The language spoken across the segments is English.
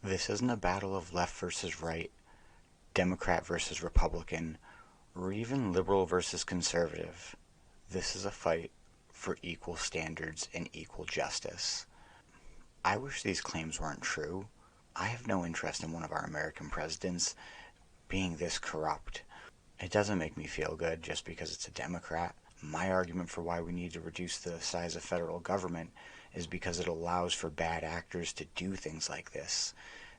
This isn't a battle of left versus right, Democrat versus Republican, or even liberal versus conservative. This is a fight for equal standards and equal justice. I wish these claims weren't true. I have no interest in one of our American presidents being this corrupt. It doesn't make me feel good just because it's a Democrat. My argument for why we need to reduce the size of federal government is because it allows for bad actors to do things like this.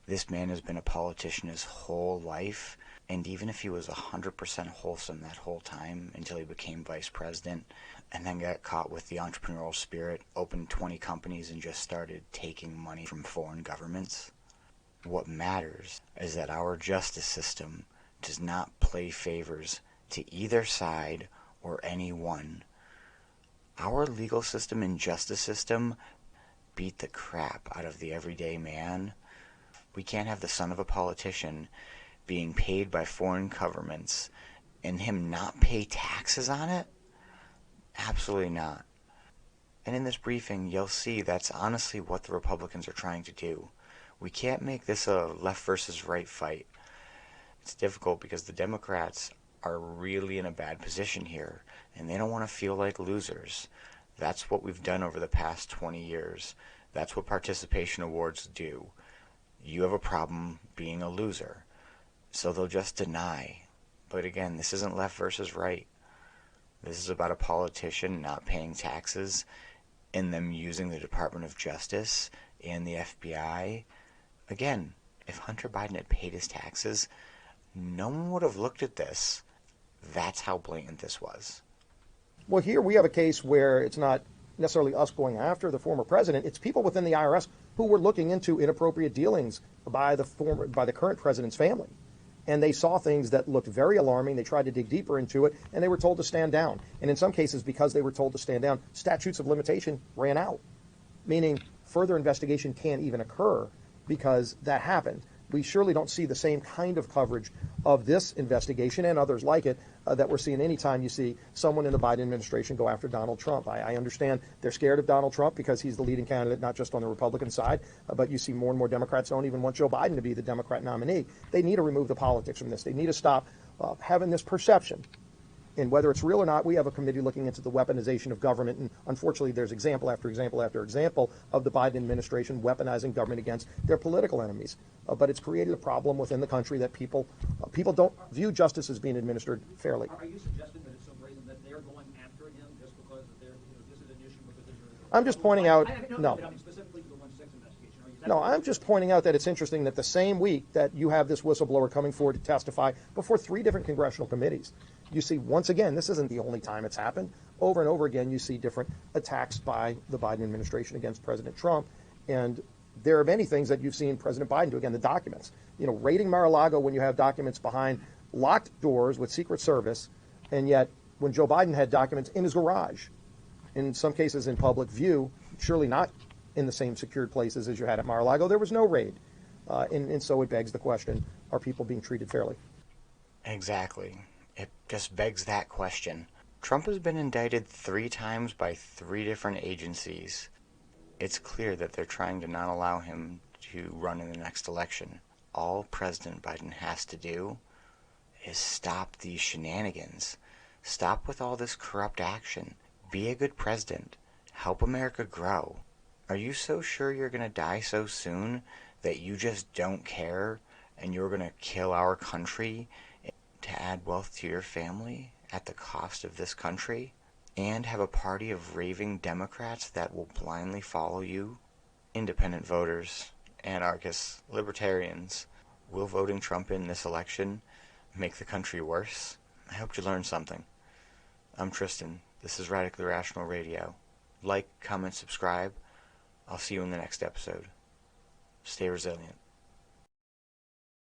This man has been a politician his whole life, and even if he was 100% wholesome that whole time until he became vice president and then got caught with the entrepreneurial spirit, opened 20 companies and just started taking money from foreign governments, what matters is that our justice system does not play favors to either side or any one. Our legal system and justice system beat the crap out of the everyday man. We can't have the son of a politician being paid by foreign governments and him not pay taxes on it? Absolutely not. And in this briefing, you'll see that's honestly what the Republicans are trying to do. We can't make this a left versus right fight. It's difficult because the Democrats are really in a bad position here, and they don't want to feel like losers. That's what we've done over the past 20 years. That's what participation awards do. You have a problem being a loser, so they'll just deny. But again, this isn't left versus right. This is about a politician not paying taxes and them using the Department of Justice and the FBI. Again, if Hunter Biden had paid his taxes, no one would have looked at this. That's how blatant this was. Well, here we have a case where it's not necessarily us going after the former president. It's people within the IRS who were looking into inappropriate dealings by the current president's family. And they saw things that looked very alarming. They tried to dig deeper into it, and they were told to stand down. And in some cases, because they were told to stand down, statutes of limitation ran out, meaning further investigation can't even occur because that happened. We surely don't see the same kind of coverage of this investigation and others like it that we're seeing anytime you see someone in the Biden administration go after Donald Trump. I understand they're scared of Donald Trump because he's the leading candidate, not just on the Republican side, but you see more and more Democrats don't even want Joe Biden to be the Democrat nominee. They need to remove the politics from this. They need to stop having this perception. And whether it's real or not, we have a committee looking into the weaponization of government. And unfortunately, there's example after example after example of the Biden administration weaponizing government against their political enemies. But it's created a problem within the country that people don't view justice as being administered fairly. Are you suggesting that it's so brazen that they're going after him just because this is an issue? I'm just pointing out, no. I mean specifically to the 1-6 investigation. No, I'm just pointing out that it's interesting that the same week that you have this whistleblower coming forward to testify before 3 different congressional committees, you see, once again, this isn't the only time it's happened. Over and over again, you see different attacks by the Biden administration against President Trump. And there are many things that you've seen President Biden do. Again, the documents. Raiding Mar-a-Lago when you have documents behind locked doors with Secret Service, and yet when Joe Biden had documents in his garage, in some cases in public view, surely not in the same secured places as you had at Mar-a-Lago, there was no raid. And so it begs the question, are people being treated fairly? Exactly. It just begs that question. Trump has been indicted 3 times by 3 different agencies. It's clear that they're trying to not allow him to run in the next election. All President Biden has to do is stop these shenanigans. Stop with all this corrupt action. Be a good president. Help America grow. Are you so sure you're going to die so soon that you just don't care and you're going to kill our country to add wealth to your family at the cost of this country, and have a party of raving Democrats that will blindly follow you? Independent voters, anarchists, libertarians, will voting Trump in this election make the country worse? I hope you learned something. I'm Tristan. This is Radically Rational Radio. Like, comment, subscribe. I'll see you in the next episode. Stay resilient.